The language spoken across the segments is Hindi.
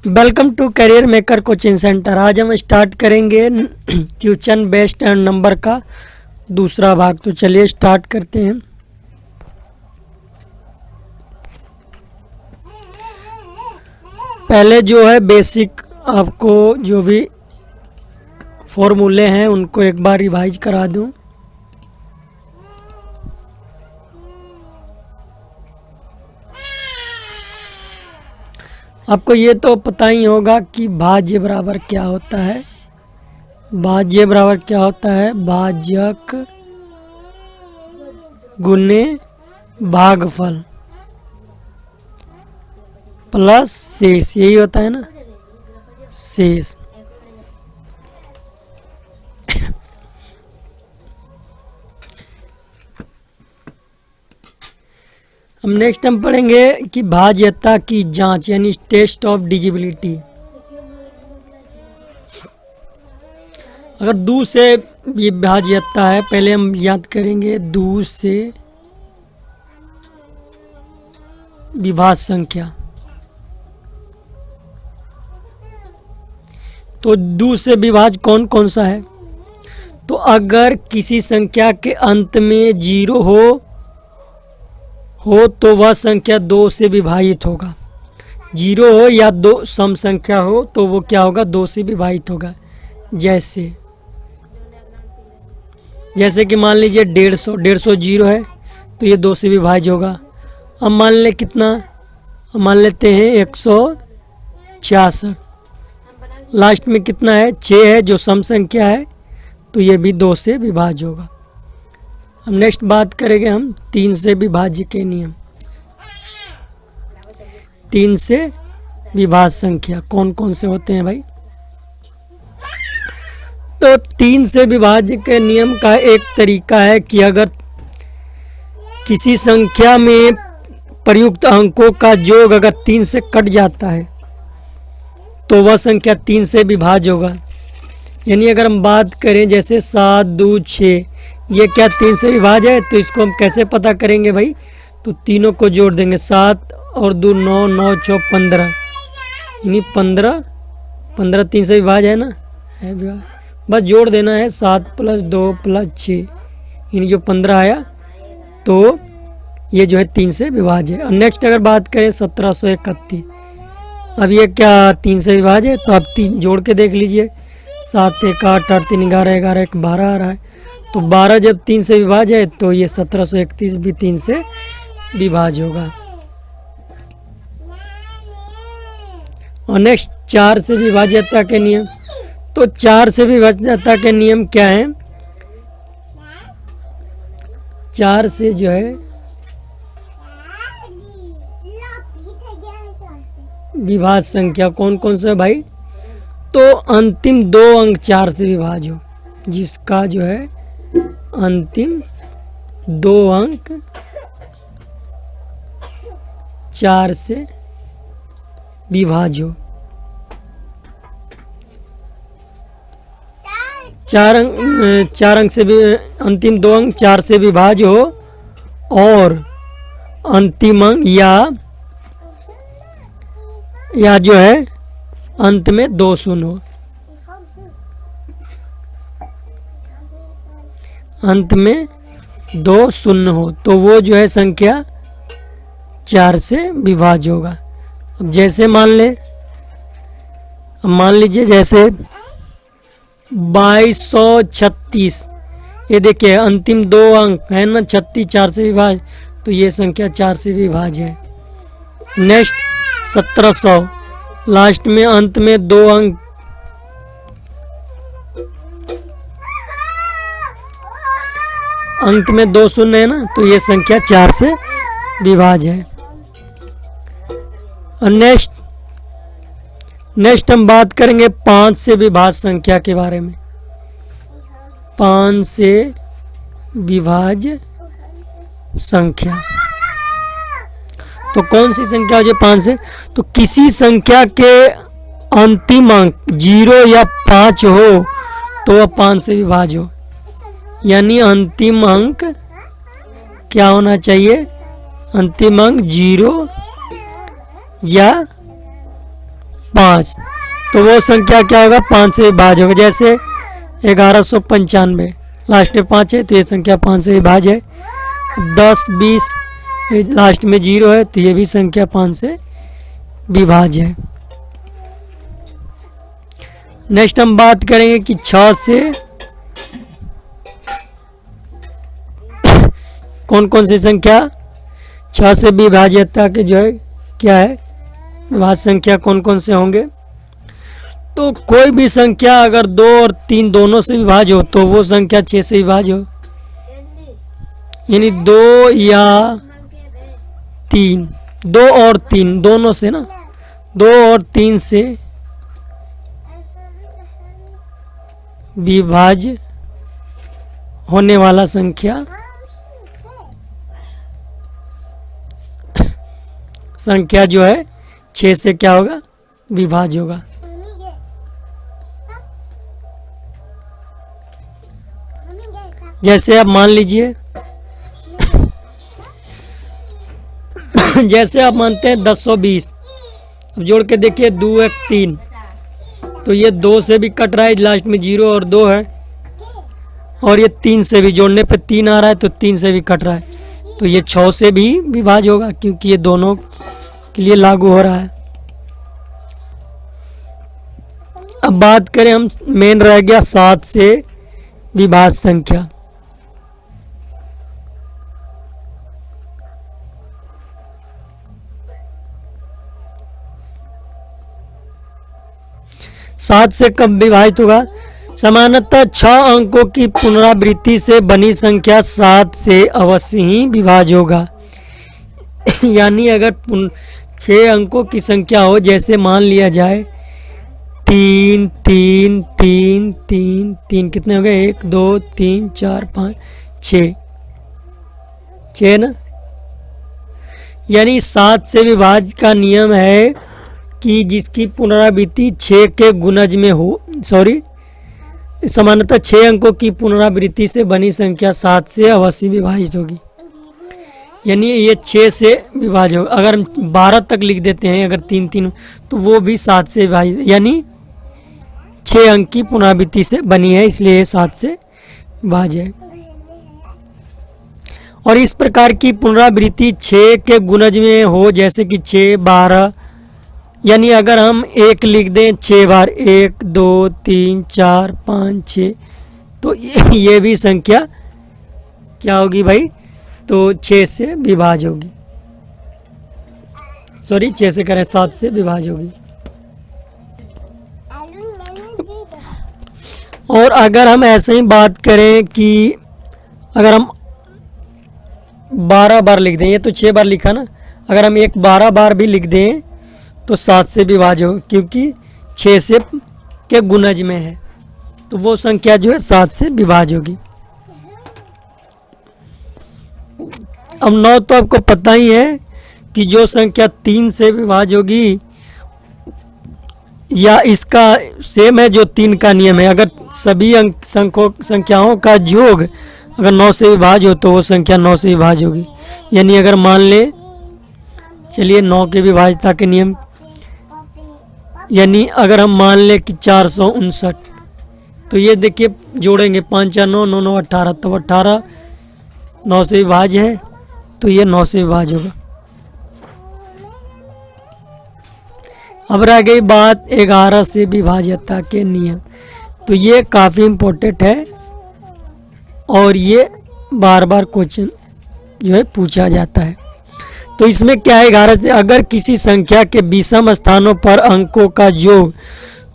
Welcome to career maker coaching centre. आज हम स्टार्ट करेंगे क्वेश्चन बेस्ड एंड नंबर का दूसरा भाग। तो चलिए स्टार्ट करते हैं। पहले जो है बेसिक आपको जो भी फॉर्मूले हैं उनको एक बार रिवाइज करा दूं। आपको ये तो पता ही होगा कि भाज्य बराबर क्या होता है। भाज्य बराबर क्या होता है? भाजक गुने भागफल प्लस शेष, यही होता है ना, शेष। हम नेक्स्ट हम पढ़ेंगे कि भाज्यता की जांच यानी टेस्ट ऑफ डिजिबिलिटी। अगर दू से ये भाज्यता है, पहले हम याद करेंगे दू से विभाज्य संख्या। तो दू से विभाज्य कौन कौन सा है? तो अगर किसी संख्या के अंत में 0 हो तो वह संख्या 2 से विभाजित होगा। 0 हो या 2 सम संख्या हो तो वो क्या होगा? 2 से विभाजित होगा। जैसे कि मान लीजिए 150 0 है तो ये 2 से विभाज्य होगा। अब मान ले कितना? मान लेते हैं 166। लास्ट में कितना है? 6 है जो सम संख्या है, तो ये भी 2 से विभाज्य होगा। हम नेक्स्ट बात करेंगे हम 3 से विभाज्य के नियम। 3 से विभाज्य संख्या कौन कौन से होते हैं भाई? तो 3 से विभाज्य के नियम का एक तरीका है कि अगर किसी संख्या में प्रयुक्त अंकों का योग अगर 3 से कट जाता है तो वह संख्या 3 से विभाज्य होगा। यानी अगर हम बात करें जैसे 7 2 6, ये क्या 3 से विभाज्य है? तो इसको हम कैसे पता करेंगे भाई? तो तीनों को जोड़ देंगे, 7 और 2 9, 9 6 15, यानी 15 3 से विभाज्य है ना, है विभाज्य। बस जोड़ देना है, 7 + 2 + 6, यानी जो 15 आया तो ये जो है 3 से विभाज्य है। और नेक्स्ट अगर बात करें 1731, अब ये क्या 3 से विभाज्य है? तो आप 3 जोड़ के देख लीजिए, 7 1 8 8 3 11 11 1 12 आ रहा है। तो 12 जब 3 से विभाज्य है तो ये 1731 भी 3 से विभाज्य होगा। और नेक्स्ट 4 से विभाज्यता के नियम। तो 4 से विभाज्यता के नियम क्या है? 4 से जो है विभाज्य संख्या कौन कौन सा है भाई? तो अंतिम 2 अंक 4 से विभाज्य हो, जिसका जो है अंतिम 2 अंक 4 से विभाज्य हो। 4 अंक से भी अंतिम 2 अंक 4 से विभाज्य हो और अंतिम अंक या जो है अंत में 2 शून्य हो। अंत में 2 शून्य हो तो वो जो है संख्या 4 से विभाज्य होगा। अब जैसे मान लीजिए जैसे 2236, ये देखिए अंतिम 2 अंक है ना, 36 4 से विभाज्य, तो ये संख्या 4 से विभाज्य है। नेक्स्ट 1700, लास्ट में अंत में 2 अंक अंत में 2 शून्य है ना, तो ये संख्या 4 से विभाज्य है। और नेक्स्ट हम बात करेंगे 5 से विभाज्य संख्या के बारे में। 5 से विभाज्य संख्या तो कौन सी संख्या हो जाए 5 से? तो किसी संख्या के अंतिम अंक 0 या 5 हो तो वह 5 से विभाज्य हो। यानी अंतिम अंक क्या होना चाहिए? अंतिम अंक 0 या 5, तो वो संख्या क्या होगा 5 से विभाज्य होगा। जैसे 1195 लास्ट में 5 है तो ये संख्या 5 से विभाज्य है। 10, 20 लास्ट में 0 है तो ये भी संख्या 5 से विभाज्य है। नेक्स्ट हम बात करेंगे कि 6 से कौन कौन सी संख्या 6 से विभाज्यता के जो है क्या है विभाज्य संख्या कौन कौन से होंगे। तो कोई भी संख्या अगर 2 और 3 दोनों से विभाज्य हो तो वो संख्या 6 से विभाज्य हो, यानी 2 या 3, 2 और 3 दोनों से ना, 2 और 3 से विभाज्य होने वाला संख्या जो है 6 से क्या होगा विभाज्य होगा। जैसे आप मान लीजिए जैसे आप मानते हैं 10 और 20, अब जोड़ के देखिए 2 1 3, तो ये 2 से भी कट रहा है, लास्ट में 0 और 2 है, और ये 3 से भी जोड़ने पे 3 आ रहा है तो 3 से भी कट रहा है, तो ये 6 से भी विभाज्य होगा क्योंकि ये दोनों के लिए लागू हो रहा है। अब बात करें हम, मेन रह गया 7 से विभाज्य संख्या। सात से कब विभाजित होगा? सामान्यतः 6 अंकों की पुनरावृत्ति से बनी संख्या 7 से अवश्य ही विभाज्य होगा। यानी अगर 6 अंकों की संख्या हो, जैसे मान लिया जाए 3 3 3 3 3, कितने हो गए 1 2 3 4 5 6 6 ना, यानी 7 से विभाज्य का नियम है कि जिसकी पुनरावृत्ति 6 के गुणज में हो, सामान्यतः 6 अंकों की पुनरावृत्ति से बनी संख्या 7 से अवश्य विभाजित होगी, यानी ये 6 से विभाज्य होगा। अगर हम 12 तक लिख देते हैं अगर 3 3 तो वो भी 7 से विभाजित, यानी 6 अंक की पुनरावृत्ति से बनी है, इसलिए ये 7 से विभाज्य है। और इस प्रकार की पुनरावृत्ति 6 के गुणज में हो, जैसे कि 6 12, यानी अगर हम 1 लिख दें 6 बार, 1 2 3 4 5 6, तो ये भी संख्या क्या होगी भाई, तो 6 से विभाज्य होगी, 6 से करें 7 से विभाज्य होगी। और अगर हम ऐसे ही बात करें कि अगर हम 12 बार लिख दें, ये तो 6 बार लिखा ना, अगर हम 12 बार भी लिख दें तो 7 से विभाज्य हो, क्योंकि 6 से के गुणज में है, तो वो संख्या जो है 7 से विभाज्य होगी। अब 9 तो आपको पता ही है कि जो संख्या 3 से विभाज्य होगी, या इसका सेम है जो 3 का नियम है, अगर सभी संख्याओं का योग अगर 9 से विभाज्य हो तो वो संख्या 9 से विभाज्य होगी। यानी अगर मान ले, चलिए 9 के विभाज्यता के नियम, यानी अगर हम मान ले कि 459, तो ये देखिए जोड़ेंगे 5 4 9 9 9 18, तो 18 9 से विभाज्य है, तो ये 9 से विभाज्य होगा। अब रह गई बात 11 से विभाज्यता के नियम, तो ये काफ़ी इम्पोर्टेंट है और ये बार बार क्वेश्चन जो है पूछा जाता है। तो इसमें क्या है, 11 से अगर किसी संख्या के विषम स्थानों पर अंकों का योग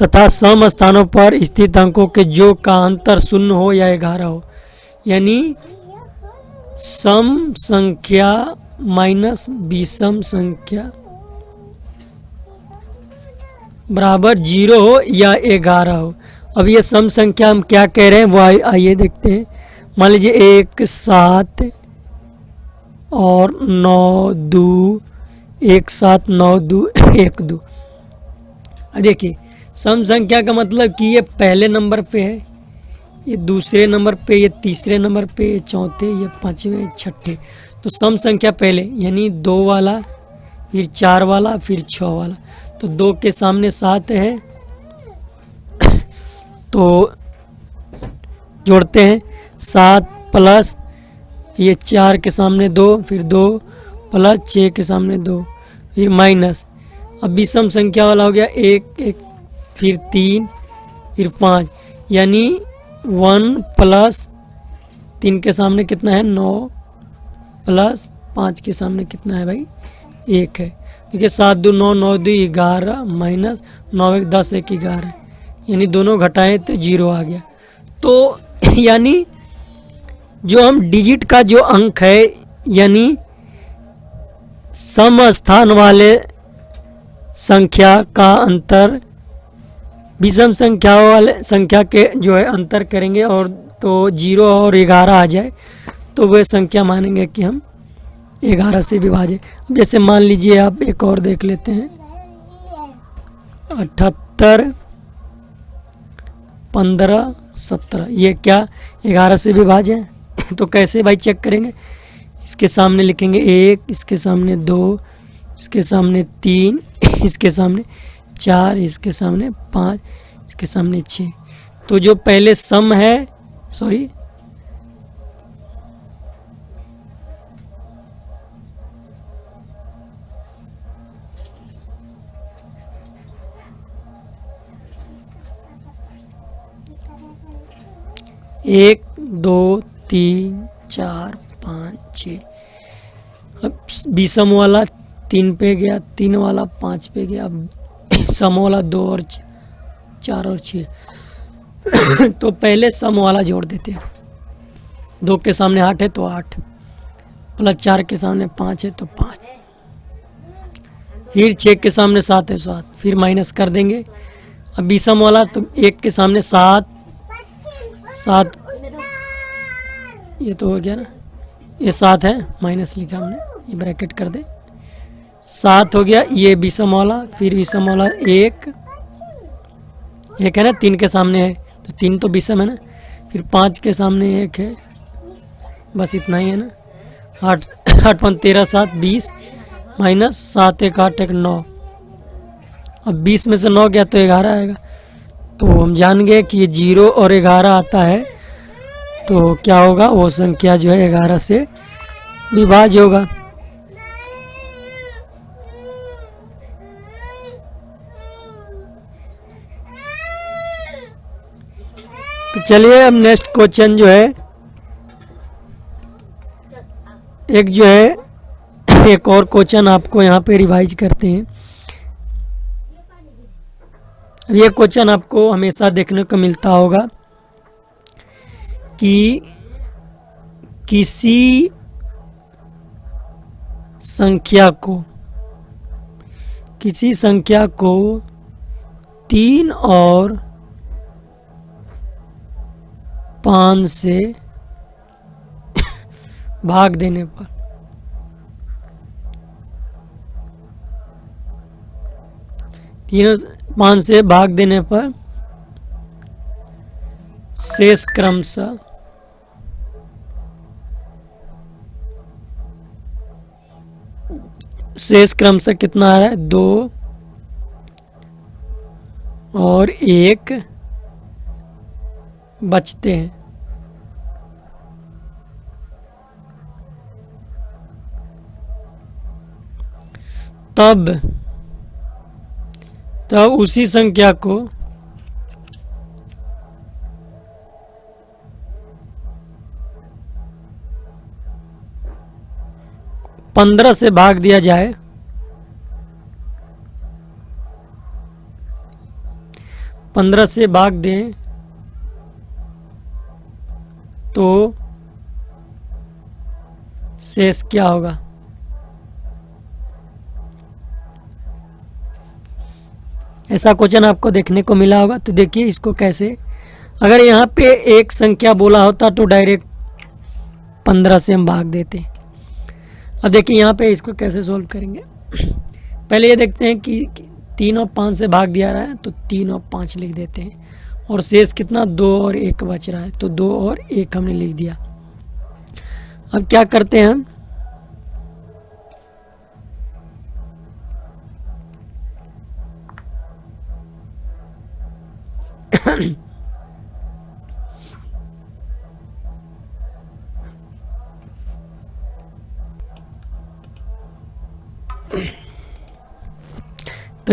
तथा सम स्थानों पर स्थित अंकों के योग का अंतर 0 हो या 11 हो, यानी सम संख्या माइनस विषम संख्या बराबर 0 हो या 11 हो। अब ये सम संख्या हम क्या कह रहे हैं वो आइए देखते हैं। मान लीजिए 1 7 और 9 2, 1 7 9 2 1 2। देखिए सम संख्या का मतलब कि ये पहले नंबर पे है, ये दूसरे नंबर पे, ये तीसरे नंबर पे, ये चौथे, ये पांचवें, छठे। तो सम संख्या पहले यानी 2 वाला, फिर 4 वाला, फिर 6 वाला। तो 2 के सामने 7 है, तो जोड़ते हैं 7 प्लस ये 4 के सामने 2, फिर 2 प्लस 6 के सामने 2, फिर माइनस। अब विषम संख्या वाला हो गया 1 1, फिर 3, फिर 5, यानी 1 प्लस 3 के सामने कितना है 9, प्लस 5 के सामने कितना है भाई 1 है। देखिए 7 2 9, 9 2 11, माइनस 9 1 10 1 11, यानी दोनों घटाएं तो 0 आ गया। तो यानी जो हम डिजिट का जो अंक है, यानी सम स्थान वाले संख्या का अंतर विषम संख्या वाले संख्या के जो है अंतर करेंगे, और तो 0 और 11 आ जाए तो वह संख्या मानेंगे कि हम 11 से विभाजित। जैसे मान लीजिए आप एक और देख लेते हैं, 78 15 17, ये क्या 11 से विभाज्य है? तो कैसे भाई चेक करेंगे? इसके सामने लिखेंगे 1, इसके सामने 2, इसके सामने 3, इसके सामने 4, इसके सामने 5, इसके सामने 6। तो जो पहले सम है, सॉरी एक 2 3 4 5 6, अब विषम वाला 3 पे गया, 3 वाला 5 पे गया, अब सम वाला 2 और 4 और 6। तो पहले सम वाला जोड़ देते हैं। 2 के सामने 8 है तो 8, प्लस 4 के सामने 5 है तो 5, फिर 6 के सामने 7 है 7, फिर माइनस कर देंगे। अब विषम वाला तो 1 के सामने 7 7, ये तो हो गया ना, ये 7 है, माइनस लिखा हमने, ये ब्रैकेट कर दे, 7 हो गया। ये विषम वाला, फिर विषम वाला 1 है ना, 3 के सामने है तो 3 तो विषम है ना, फिर 5 के सामने 1 है, बस इतना ही है ना। 8 8 5 13 7 20, माइनस 7 1 8 1 9, अब 20 में से 9 गया तो 11 आएगा। तो हम जान गए कि ये 0 और 11 आता है, तो क्या होगा, वो संख्या जो है 11 से विभाज्य होगा। तो चलिए अब नेक्स्ट क्वेश्चन जो है, एक जो है एक और क्वेश्चन आपको यहाँ पे रिवाइज करते हैं। ये क्वेश्चन आपको हमेशा देखने को मिलता होगा कि किसी संख्या को 3 और 5 से भाग देने पर तीनों 5 से भाग देने पर शेष क्रमशः कितना आ रहा है, 2 और 1 बचते हैं। तब उसी संख्या को पंद्रह से भाग दिया जाए, पंद्रह से भाग दें तो शेष क्या होगा। ऐसा क्वेश्चन आपको देखने को मिला होगा। तो देखिए इसको कैसे, अगर यहाँ पे एक संख्या बोला होता तो डायरेक्ट 15 से हम भाग देते। अब देखिए यहाँ पे इसको कैसे सोल्व करेंगे। पहले ये देखते हैं कि 3 और 5 से भाग दिया रहा है तो 3 और 5 लिख देते हैं, और शेष कितना 2 और 1 बच रहा है तो 2 और 1 हमने लिख दिया। अब क्या करते हैं हम, तो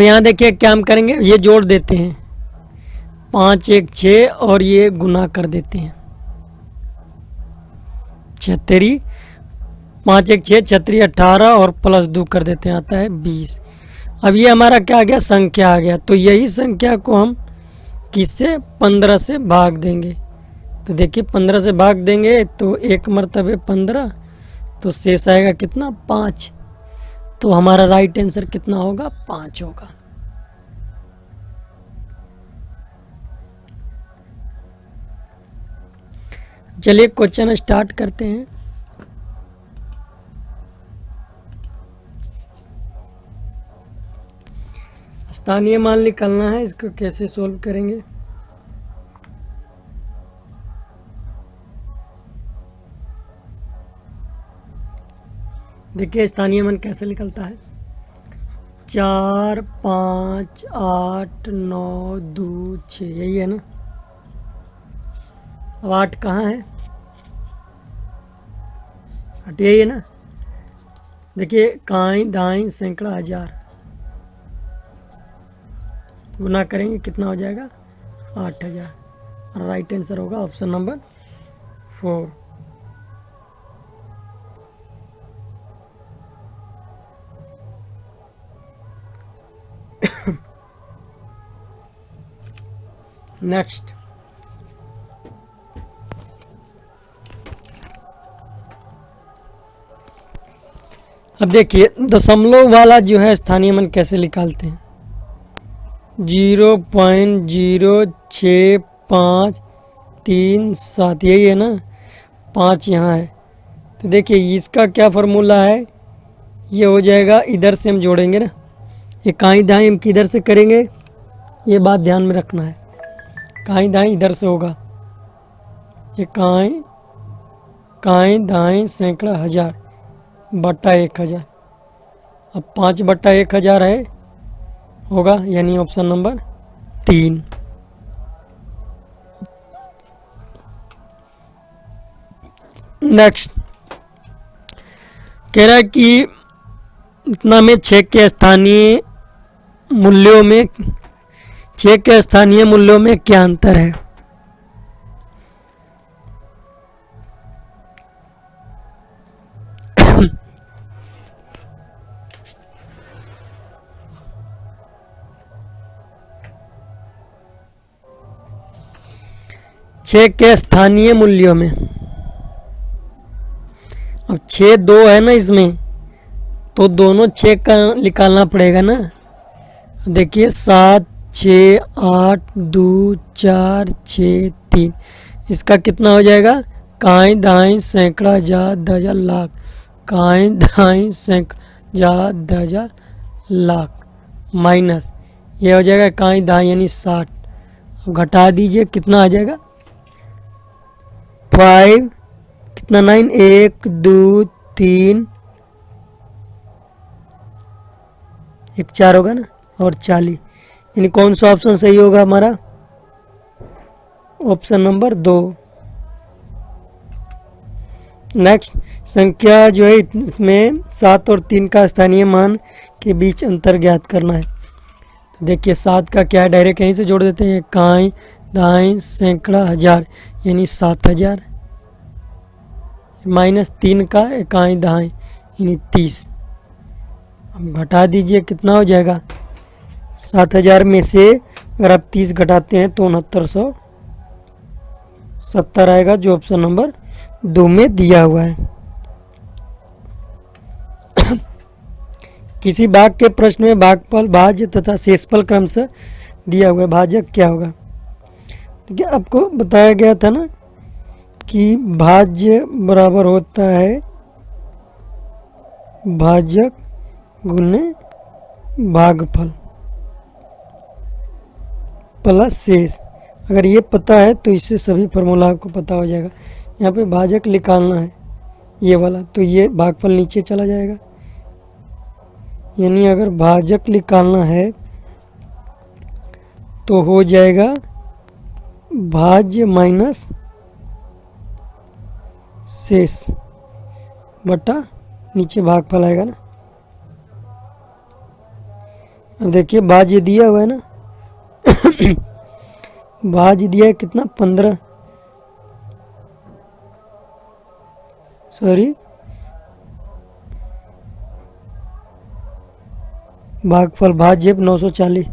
यहाँ देखिए क्या हम करेंगे, ये जोड़ देते हैं 5 1 6 और ये गुना कर देते हैं 36, 5 1 6 36 18 और प्लस 2 कर देते हैं, आता है 20। अब ये हमारा क्या आ गया, संख्या आ गया। तो यही संख्या को हम किससे 15 से भाग देंगे। तो देखिए 15 से भाग देंगे तो एक मर्तबे 15, तो शेष आएगा कितना 5। तो हमारा राइट आंसर कितना होगा, 5 होगा। चलिए क्वेश्चन स्टार्ट करते हैं। स्थानीय मान निकालना है, इसको कैसे सोल्व करेंगे। देखिए स्थानीय मान कैसे निकलता है, 4 5 8 9 2 6, यही है ना। अब 8 कहाँ है, 8 यही है ना। देखिए काई दाई सैकड़ा हजार, गुना करेंगे कितना हो जाएगा 8000। राइट आंसर होगा ऑप्शन नंबर 4। नेक्स्ट, अब देखिए दशमलव वाला जो है स्थानीय मान कैसे निकालते हैं। 0.0653 यही है ना, 5 यहाँ है। तो देखिए इसका क्या फार्मूला है, ये हो जाएगा, इधर से हम जोड़ेंगे ना, ये काई दाई हम किधर से करेंगे, ये बात ध्यान में रखना है। काई दाई इधर से होगा, ये काई दाई सैकड़ा हजार बटा 1000। अब 5 बटा 1000 है होगा, यानी ऑप्शन नंबर 3। नेक्स्ट कह रहा है कि इतना में 6 के स्थानीय मूल्यों में, 6 के स्थानीय मूल्यों में क्या अंतर है। छः के स्थानीय मूल्यों में, अब 6 2 है ना इसमें, तो दोनों 6 का निकालना पड़ेगा ना। देखिए 7 6 8 2 4 6 3, इसका कितना हो जाएगा, काई दाई सैकड़ा जा 10,000 लाख, काई दाई सैकड़ा जा 10,000 लाख, माइनस ये हो जाएगा काई दाई यानी 60। घटा दीजिए कितना आ जाएगा, 5 कितना 9 1 2 3 1 4 होगा ना, और 40, यानी कौन सा ऑप्शन सही होगा हमारा, ऑप्शन नंबर 2। नेक्स्ट संख्या जो है इसमें 7 और 3 का स्थानीय मान के बीच अंतर ज्ञात करना है। तो देखिए 7 का क्या है, डायरेक्ट कहीं से जोड़ देते हैं, काई दाई सैकड़ा हजार यानी 7000, माइनस 3 का इकाई दाई यानी 30। अब घटा दीजिए कितना हो जाएगा, 7000 में से अगर आप 30 घटाते हैं तो 6970 आएगा, जो ऑप्शन नंबर 2 में दिया हुआ है। किसी भाग के प्रश्न में भागफल, भाज्य तथा शेषफल क्रम से दिया हुआ है, भाजक क्या होगा। ठीक है, आपको बताया गया था ना कि भाज्य बराबर होता है भाजक गुने भागफल प्लस शेष। अगर ये पता है तो इससे सभी फार्मूला आपको पता हो जाएगा। यहाँ पे भाजक निकालना है ये वाला, तो ये भागफल नीचे चला जाएगा, यानी अगर भाजक निकालना है तो हो जाएगा भाज्य माइनस शेष बटा नीचे भागफल आएगा ना। अब देखिए भाज्य दिया हुआ है ना भाज्य दिया है कितना 15, सॉरी भागफल भाज्य 940,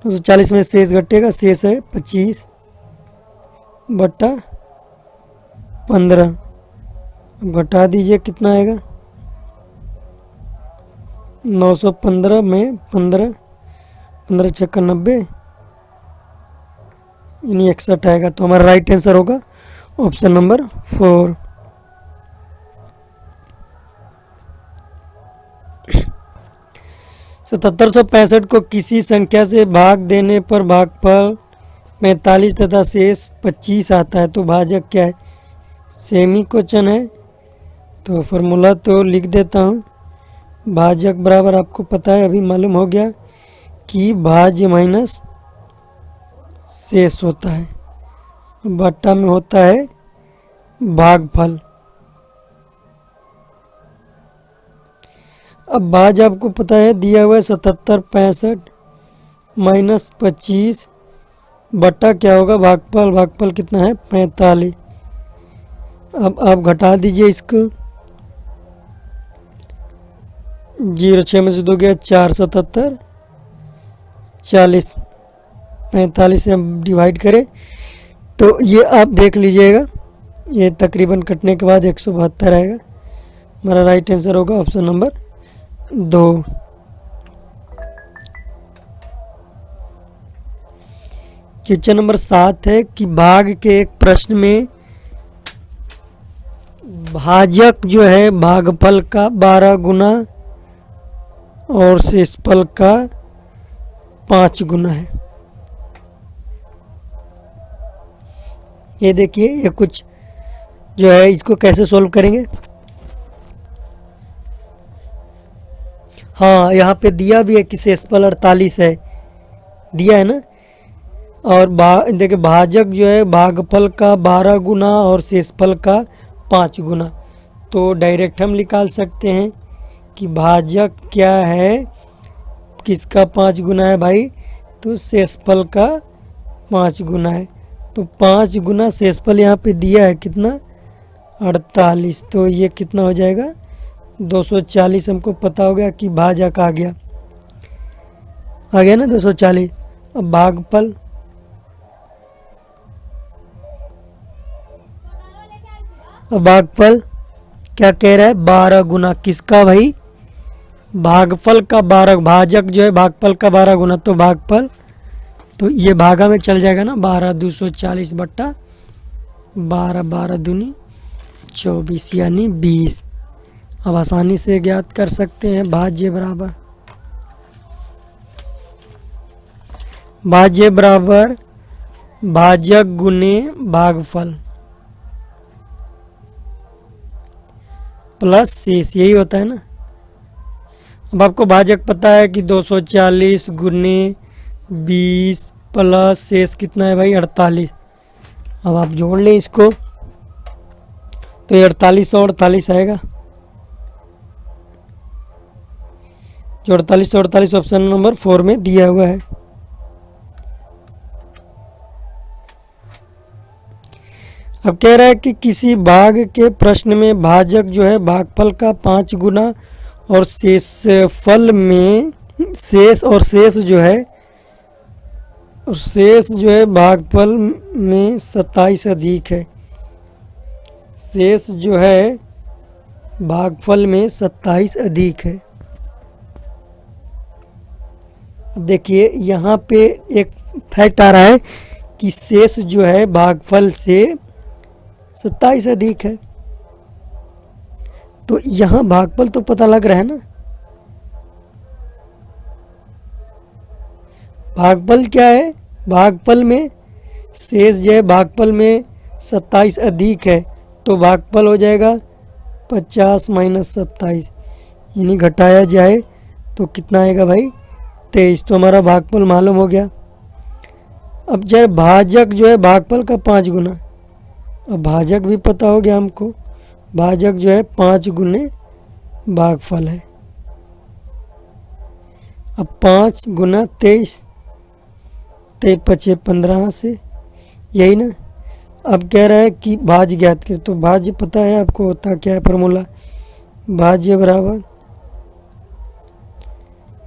940 में शेष घटेगा, शेष है 25 बटा 15। अब घटा दीजिए कितना आएगा 915 में 15, 15 छक्का 90 यानी 61 आएगा। तो हमारा राइट आंसर होगा ऑप्शन नंबर 4। सतहत्तर सौ पैंसठ को किसी संख्या से भाग देने पर भागफल 45 तथा शेष 25 आता है तो भाजक क्या है, सेमी क्वेश्चन है। तो फॉर्मूला तो लिख देता हूँ, भाजक बराबर आपको पता है अभी मालूम हो गया कि भाज्य माइनस शेष होता है, बट्टा में होता है भागफल। अब भाज्य आपको पता है दिया हुआ है 77 65 माइनस 25 बट्टा क्या होगा भागफल, भागफल कितना है 45। अब आप घटा दीजिए इसको, 0 6 में से 2 गया 4 77 40, 45 से हम डिवाइड करें तो ये आप देख लीजिएगा, ये तकरीबन कटने के बाद 172 आएगा। हमारा राइट आंसर होगा ऑप्शन नंबर 2। क्वेश्चन नंबर 7 है कि भाग के एक प्रश्न में भाजक जो है भागफल का 12 गुना और शेषफल का 5 गुना है। ये देखिए ये कुछ जो है इसको कैसे सॉल्व करेंगे। हाँ यहाँ पे दिया भी है कि शेषफल 48 है, दिया है ना। और देखिए भाजक जो है भागफल का 12 गुना और शेषफल का 5 गुना, तो डायरेक्ट हम निकाल सकते हैं कि भाजक क्या है, किसका 5 गुना है भाई, तो शेषफल का 5 गुना है। तो 5 गुना शेषफल यहाँ पे दिया है कितना 48, तो ये कितना हो जाएगा 240। हमको पता हो गया कि भाजक आ गया ना 240। अब भागफल, अब भागफल क्या कह रहा है 12 गुना किसका भाई, भागफल का 12, भाजक जो है भागफल का 12 गुना, तो भागफल तो ये भागा में चल जाएगा ना 12 240 बट्टा 12, 12 दूनी 24 यानी 20। अब आसानी से ज्ञात कर सकते हैं भाज्य बराबर, भाज्य बराबर भाजक गुने भागफल प्लस शेष, यही होता है ना। अब आपको भाजक पता है कि 240 गुने 20 प्लस शेष कितना है भाई 48। अब आप जोड़ लें इसको तो ये 48 और 48 आएगा, जो 48 और 48 ऑप्शन नंबर 4 में दिया हुआ है। अब कह रहा है कि किसी भाग के प्रश्न में भाजक जो है भागफल का 5 गुना और शेषफल में शेष जो है भागफल में 27 अधिक है, शेष जो है भागफल में 27 अधिक है। देखिए यहाँ पे एक फैक्ट आ रहा है कि शेष जो है भागफल से 27 अधिक है, तो यहाँ भागफल तो पता लग रहा है ना। भागफल क्या है, भागफल में शेष जो है भागफल में 27 अधिक है, तो भागफल हो जाएगा 50 माइनस 27, यानी घटाया जाए तो कितना आएगा भाई 23। तो हमारा भागफल मालूम हो गया। अब जब भाजक जो है भागफल का 5 गुना, अब भाजक भी पता हो गया हमको, भाजक जो है 5 गुने भागफल है। अब 5 गुना 23, 23 पचे 15 से, यही ना। अब कह रहा है कि भाज्य ज्ञात कर, तो भाज्य पता है आपको होता क्या है फॉर्मूला, भाज्य बराबर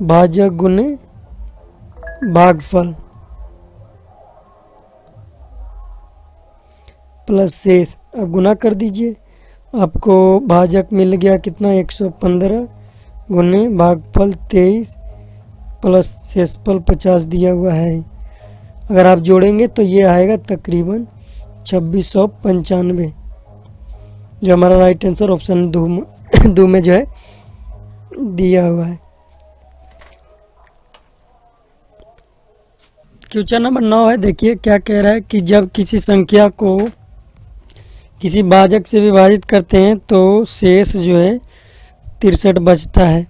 भाजक गुने भागफल प्लस शेष। अब गुना कर दीजिए, आपको भाजक मिल गया कितना 115 गुने भागफल 23 प्लस शेषफल 50 दिया हुआ है। अगर आप जोड़ेंगे तो ये आएगा तकरीबन 2695, जो हमारा राइट आंसर ऑप्शन दो में जो है दिया हुआ है। क्वेश्चन नंबर 9 है, देखिए क्या कह रहा है कि जब किसी संख्या को किसी भाजक से विभाजित करते हैं तो शेष जो है 63 बचता है।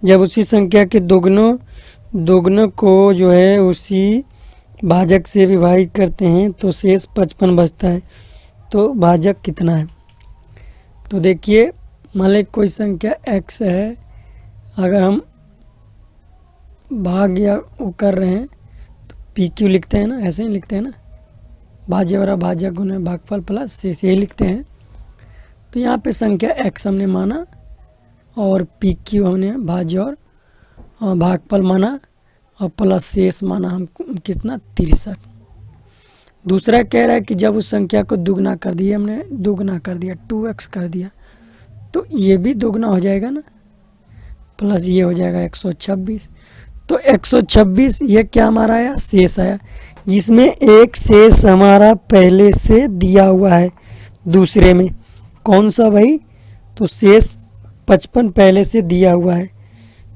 जब उसी संख्या के दोगुनों को जो है उसी भाजक से विभाजित करते हैं तो शेष 55 बचता है। तो भाजक कितना है? तो देखिए मान लें कोई संख्या x है, अगर हम भाग या वो कर रहे हैं तो पी क्यू लिखते हैं ना, ऐसे ही लिखते हैं ना, भाज्य बराबर भाजक गुना भागफल प्लस शेष, यही लिखते हैं। तो यहाँ पे संख्या x हमने माना और पी क्यू हमने भाज्य और भागफल माना और प्लस शेष माना हम कितना 63। दूसरा कह रहा है कि जब उस संख्या को दुगना कर दिया, हमने दुगना कर दिया 2x कर दिया, तो ये भी दुगना हो जाएगा ना, प्लस ये हो जाएगा 126। तो 126 ये क्या हमारा आया, शेष आया, जिसमें एक शेष हमारा पहले से दिया हुआ है दूसरे में। कौन सा भाई? तो शेष 55 पहले से दिया हुआ है,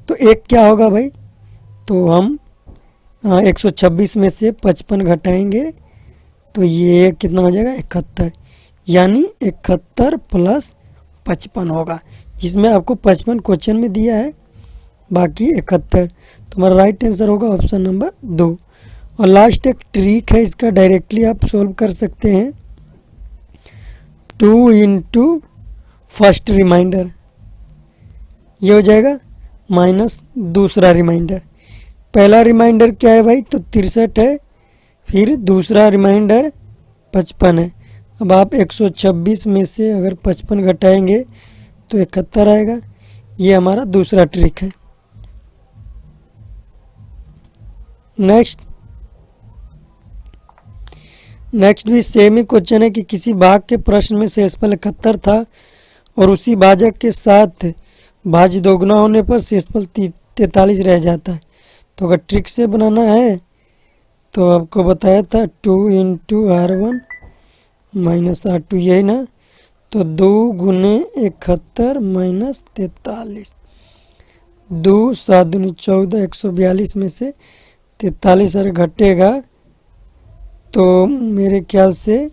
तो एक क्या होगा भाई? तो हम 126 में से 55 घटाएंगे तो ये कितना हो जाएगा 71, यानी 71 प्लस 55 होगा, जिसमें आपको 55 क्वेश्चन में दिया है, बाकी 71। तो हमारा राइट आंसर होगा ऑप्शन नंबर 2। और लास्ट एक ट्रिक है, इसका डायरेक्टली आप सोल्व कर सकते हैं। 2 इंटू फर्स्ट रिमाइंडर, ये हो जाएगा माइनस दूसरा रिमाइंडर। पहला रिमाइंडर क्या है भाई? तो 63 है, फिर दूसरा रिमाइंडर 55 है। अब आप 126 में से अगर 55 घटाएंगे तो 71 आएगा। ये हमारा दूसरा ट्रिक है। नेक्स्ट भी सेम ही क्वेश्चन है कि किसी भाग के प्रश्न में शेषफल 71 था और उसी भाजक के साथ भाज्य दोगुना होने पर शेषफल 43 रह जाता है। तो अगर ट्रिक से बनाना है तो आपको बताया था 2 इंटू R1 माइनस R2, यही ना। तो 2 गुने 71 माइनस 43, 2 7 दूनी 14, 142 में से 43 अगर घटेगा तो मेरे ख्याल से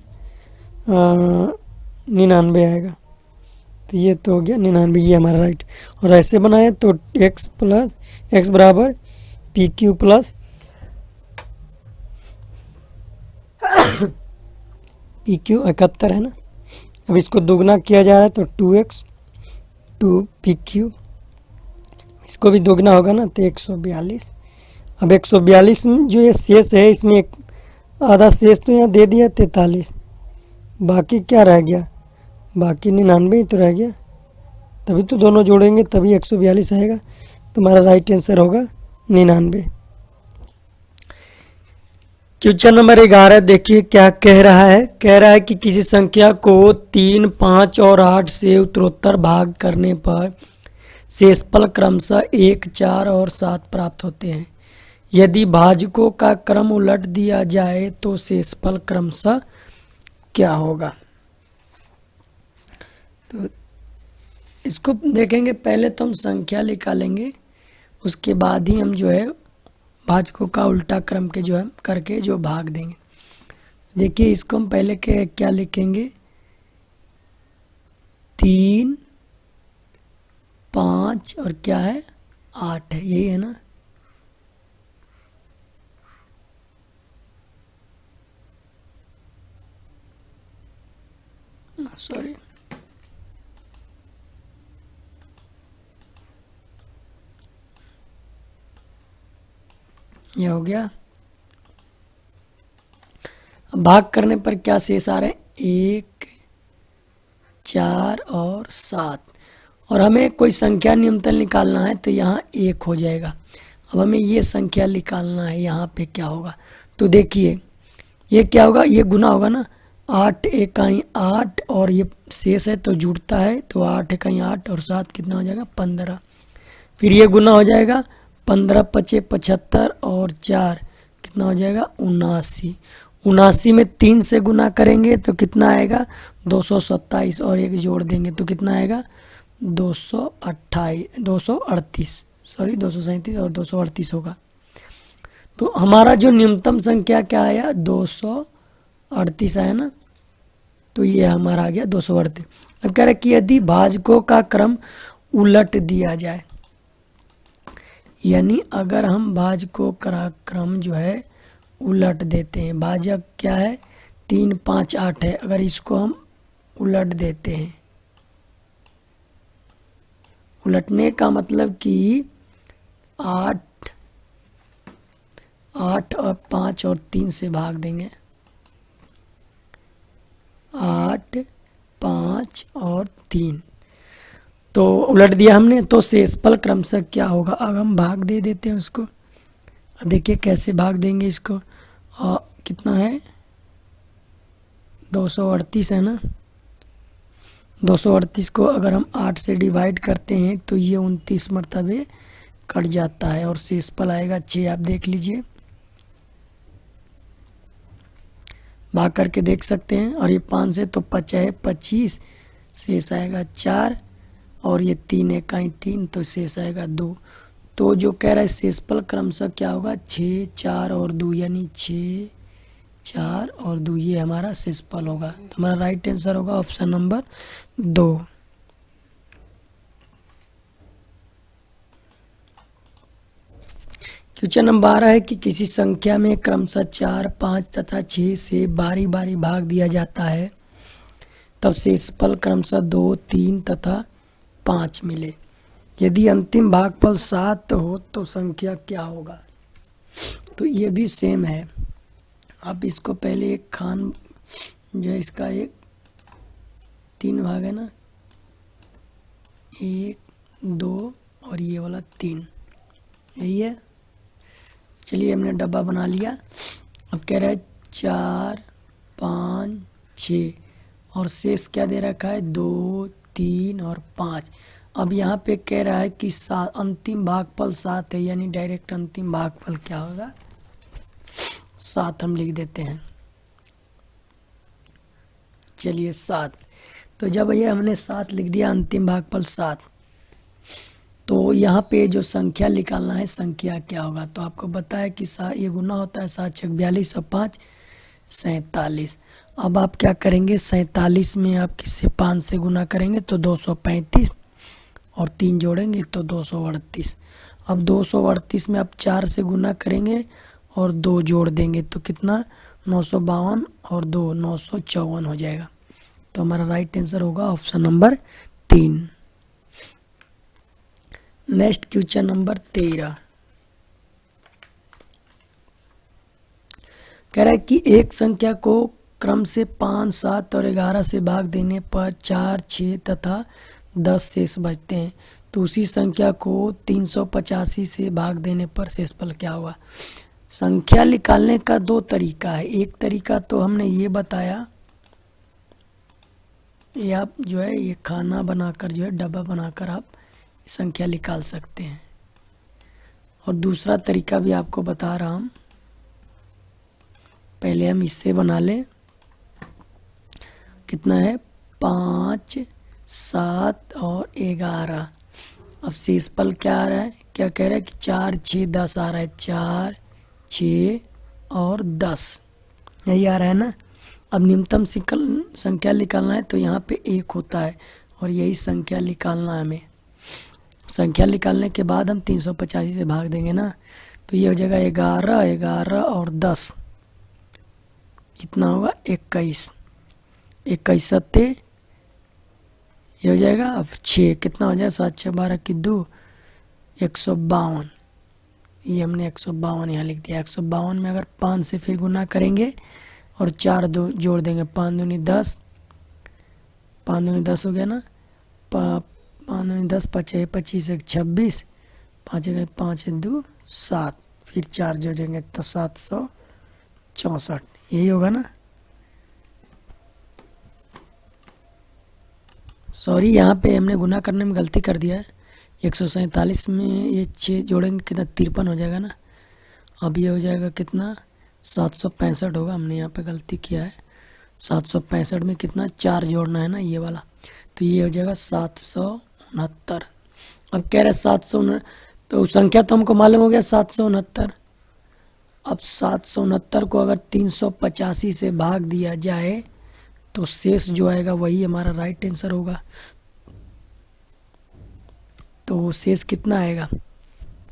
99 आएगा। तो ये तो हो गया 99, ये हमारा राइट। और ऐसे बनाए तो x बराबर P Q plus P Q 71 है ना। अब इसको दुगना किया जा रहा है तो 2x 2 पी क्यू, इसको भी दुगना होगा ना तो 142। अब 142 में जो ये शेष है, इसमें एक आधा शेष तो यहाँ दे दिया 43, बाकी क्या रह गया? बाकी 99 ही तो रह गया, तभी तो दोनों जोड़ेंगे तभी 142 आएगा। तो हमारा राइट आंसर होगा 99। क्वेश्चन नंबर 11 देखिए क्या कह रहा है। कह रहा है कि किसी संख्या को 3, 5 और 8 से उत्तरोत्तर भाग करने पर शेषफल क्रमशः 1, 4 और 7 प्राप्त होते हैं। यदि भाजकों का क्रम उलट दिया जाए तो शेषफल क्रमशः क्या होगा? तो इसको देखेंगे, पहले तो हम संख्या निकालेंगे, उसके बाद ही हम जो है भाजकों का उल्टा क्रम के जो है करके जो भाग देंगे। देखिए इसको हम पहले के क्या लिखेंगे, 3, 5 और क्या है 8 है, यही है ना। सॉरी, ये हो गया। अब भाग करने पर क्या शेष आ रहे हैं, 1, 4 और 7। और हमें कोई संख्या नियमतल निकालना है तो यहाँ 1 हो जाएगा। अब हमें ये संख्या निकालना है, यहाँ पे क्या होगा, तो देखिए ये क्या होगा, ये गुना होगा ना, 8 इकाई 8 और ये शेष है तो जुड़ता है, तो 8 इकाई 8 और 7 कितना हो जाएगा, 15। फिर ये गुना हो जाएगा, 15 पचे 75 और 4 कितना हो जाएगा, 79। 79 में 3 से गुना करेंगे तो कितना आएगा, 227 और एक जोड़ देंगे तो कितना आएगा, 238 सॉरी 237 और 238 होगा। तो हमारा जो न्यूनतम संख्या क्या आया, 238 आया ना, तो ये हमारा आ गया 238। अब कह रहे कि यदि भाजकों का क्रम उलट दिया जाए, यानी अगर हम भाजकों का क्रम जो है उलट देते हैं, भाजक क्या है 3 5 8 है, अगर इसको हम उलट देते हैं, उलटने का मतलब कि 8 और 5 और 3 से भाग देंगे, 8 5 और 3, तो उलट दिया हमने, तो शेषफल क्रमशः क्या होगा। अब हम भाग दे देते हैं उसको। अब देखिए कैसे भाग देंगे इसको, कितना है 238 है ना, 238 को अगर हम 8 से डिवाइड करते हैं तो ये 29 मरतबे कट जाता है और शेषफल आएगा 6। आप देख लीजिए, भाग करके देख सकते हैं। और ये 5 से तो 5 है 25, शेष आएगा 4 और ये 3 इकाई 3 तो शेष आएगा 2। तो जो कह रहा है शेषफल क्रमशः क्या होगा, 6 4 और 2, यानी 6 4 और 2, ये हमारा शेषफल होगा। तो हमारा राइट आंसर होगा ऑप्शन नंबर 2। क्वेश्चन नंबर 12 है कि किसी संख्या में क्रमशः 4 5 तथा 6 से बारी बारी भाग दिया जाता है, तब शेषफल क्रमशः 2 3 तथा 5 मिले। यदि अंतिम भागफल 7 हो तो संख्या क्या होगा। तो ये भी सेम है। आप इसको पहले एक खान जो है, इसका एक 3 भाग है ना, 1 2 और ये वाला 3, यही है। चलिए हमने डब्बा बना लिया। अब कह रहा है 4 5 6 और शेष क्या दे रखा है, 2 3 और 5। अब यहाँ पे कह रहा है कि अंतिम भागफल 7 है, यानी डायरेक्ट अंतिम भागफल क्या होगा, 7 हम लिख देते हैं। चलिए 7, तो जब ये हमने 7 लिख दिया, अंतिम भागफल 7, तो यहाँ पे जो संख्या निकालना है, संख्या क्या होगा। तो आपको बताया कि ये गुना होता है 7 6 42 और 5 47। अब आप क्या करेंगे, 47 में आप किससे 5 से गुना करेंगे तो 235 और 3 जोड़ेंगे तो 238। अब 238 में आप 4 से गुना करेंगे और 2 जोड़ देंगे तो कितना, 952 और 2 954 हो जाएगा। तो हमारा राइट आंसर होगा option number 3। Next question number 13 कह रहा है कि एक संख्या को क्रम से 5 7 और 11 से भाग देने पर 4 6 तथा 10 शेष बचते हैं, तो उसी संख्या को 385 से भाग देने पर शेषफल क्या होगा। संख्या निकालने का 2 तरीका है। एक तरीका तो हमने ये बताया, ये आप जो है ये खाना बनाकर जो है डब्बा बनाकर आप संख्या निकाल सकते हैं। और दूसरा तरीका भी आपको बता रहा हूँ, पहले हम इससे बना लें। कितना है, 5 7 और 11। अब शेषफल क्या आ रहा है, क्या कह रहा है कि 4 6 10 आ रहा है, 4 6 और 10 यही आ रहा है ना। अब न्यूनतम संख्या निकालना है तो यहाँ पे 1 होता है और यही संख्या निकालना है हमें। संख्या निकालने के बाद हम 385 से भाग देंगे ना, तो ये हो जाएगा 11 11 और 10 कितना होगा, 21 21 सत्ते ये हो जाएगा। अब 6 कितना हो जाएगा, 7 6 12 की 2, 152। ये हमने 152 यहाँ लिख दिया। 152 में अगर 5 से फिर गुना करेंगे और 4 2 जोड़ देंगे, 5 दूनी 10, 5 दूनी 10 हो गया ना, 5 दूनी 10, 5 है 25, 1 26, 5 है 5 है 2 7, फिर 4 जोड़ेंगे तो 764, यही होगा ना। सॉरी, यहाँ पे हमने गुना करने में गलती कर दिया है। 147 में ये 6 जोड़ेंगे कितना, 53 हो जाएगा ना। अब ये हो जाएगा कितना, 765 होगा। हमने यहाँ पे गलती किया है। 765 में कितना, 4 जोड़ना है ना, ये वाला, तो ये हो जाएगा 769। अब कह रहे 769, तो संख्या तो हमको मालूम हो गया 769। अब 769 को अगर 385 से भाग दिया जाए तो शेष जो आएगा वही हमारा राइट आंसर होगा। तो शेष कितना आएगा,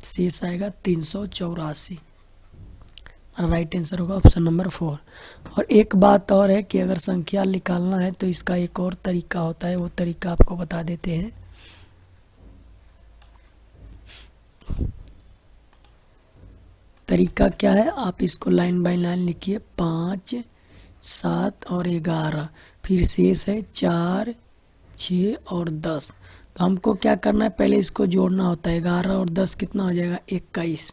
शेष आएगा 384। हमारा राइट आंसर होगा ऑप्शन नंबर 4। और एक बात और है कि अगर संख्या निकालना है तो इसका एक और तरीका होता है, वो तरीका आपको बता देते हैं। तरीका क्या है, आप इसको लाइन बाय लाइन लिखिए। 5 7 और 11, फिर शेष है 4 6 और 10। तो हमको क्या करना है, पहले इसको जोड़ना होता है। 11 और 10 कितना हो जाएगा, 21।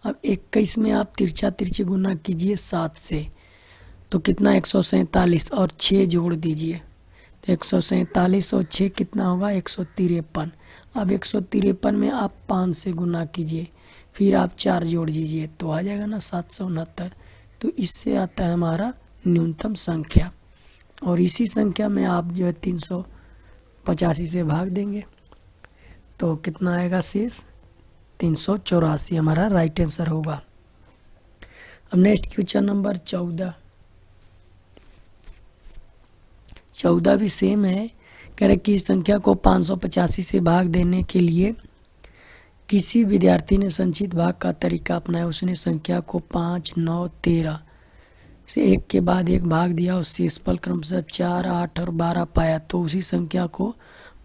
अब 21 में आप तिरछा तिरछी गुना कीजिए 7 से, तो कितना 147, और 6 जोड़ दीजिए तो 147 और 6 कितना होगा, 153। अब 153 में आप 5 से गुना कीजिए, फिर आप 4 जोड़ दीजिए तो आ जाएगा ना 769। तो इससे आता है हमारा न्यूनतम संख्या, और इसी संख्या में आप जो है 385 से भाग देंगे तो कितना आएगा शेष, 384 हमारा राइट आंसर होगा। अब नेक्स्ट क्वेश्चन नंबर 14 भी सेम है। कह रहे कि संख्या को 585 से भाग देने के लिए किसी विद्यार्थी ने संचित भाग का तरीका अपनाया। उसने संख्या को 5 9 13 से एक के बाद एक भाग दिया और शेषफल क्रमशः 4 8 और 12 पाया। तो उसी संख्या को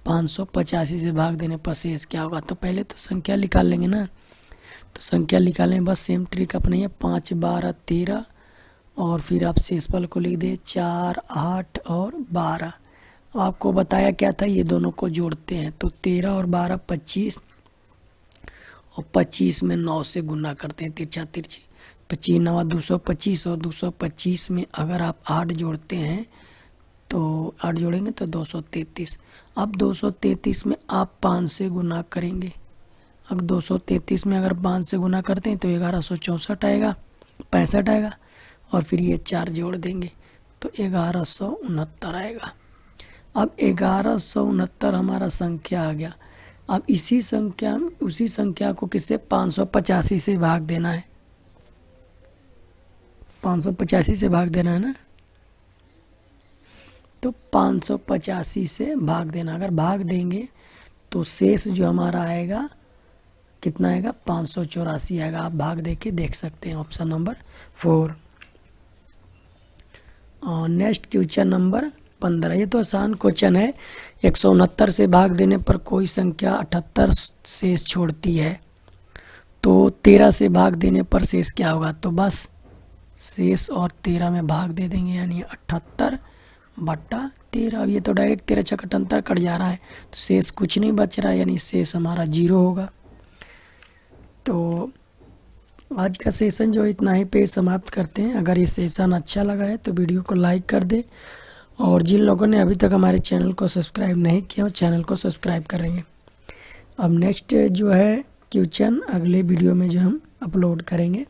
585 से भाग देने पर शेष क्या होगा। तो पहले तो संख्या निकाल लेंगे ना, तो संख्या निकालने बस सेम ट्रिक अपनी है। 5 12 13 और फिर आप शेषफल को लिख दें 4 8 और 12। आपको बताया क्या था, ये दोनों को जोड़ते हैं तो 13 और 12 25, और 25 में 9 से गुना करते हैं तिरछा तिरछी। 25 9 225, और 225 में अगर आप 8 जोड़ते हैं तो 8 जोड़ेंगे तो 233। अब 233 में आप 5 से गुना करेंगे। अब 233 में अगर 5 से गुना करते हैं तो 1164 आएगा, 65 आएगा, और फिर ये 4 जोड़ देंगे तो 1169 आएगा। अब 1169 हमारा संख्या आ गया। अब उसी संख्या को किससे, 585 से भाग देना है। 585 से भाग देना है ना, तो 585 से भाग देना। अगर भाग देंगे तो शेष जो हमारा आएगा कितना आएगा, 584 आएगा। आप भाग दे के देख सकते हैं, ऑप्शन नंबर 4। और नेक्स्ट क्वेश्चन नंबर 15, ये तो आसान क्वेश्चन है। 169 से भाग देने पर कोई संख्या 78 शेष छोड़ती है, तो 13 से भाग देने पर शेष क्या होगा। तो बस शेष और 13 में भाग दे देंगे, यानी 78/13। अब ये तो डायरेक्ट 13 छक 78 कट जा रहा है, तो शेष कुछ नहीं बच रहा है, यानी शेष हमारा 0 होगा। तो आज का सेशन जो इतना ही पे समाप्त करते हैं। अगर ये सेशन अच्छा लगा है तो वीडियो को लाइक कर दे, और जिन लोगों ने अभी तक हमारे चैनल को सब्सक्राइब नहीं किया, चैनल को सब्सक्राइब करेंगे। अब नेक्स्ट जो है क्वेश्चन अगले वीडियो में जो हम अपलोड करेंगे।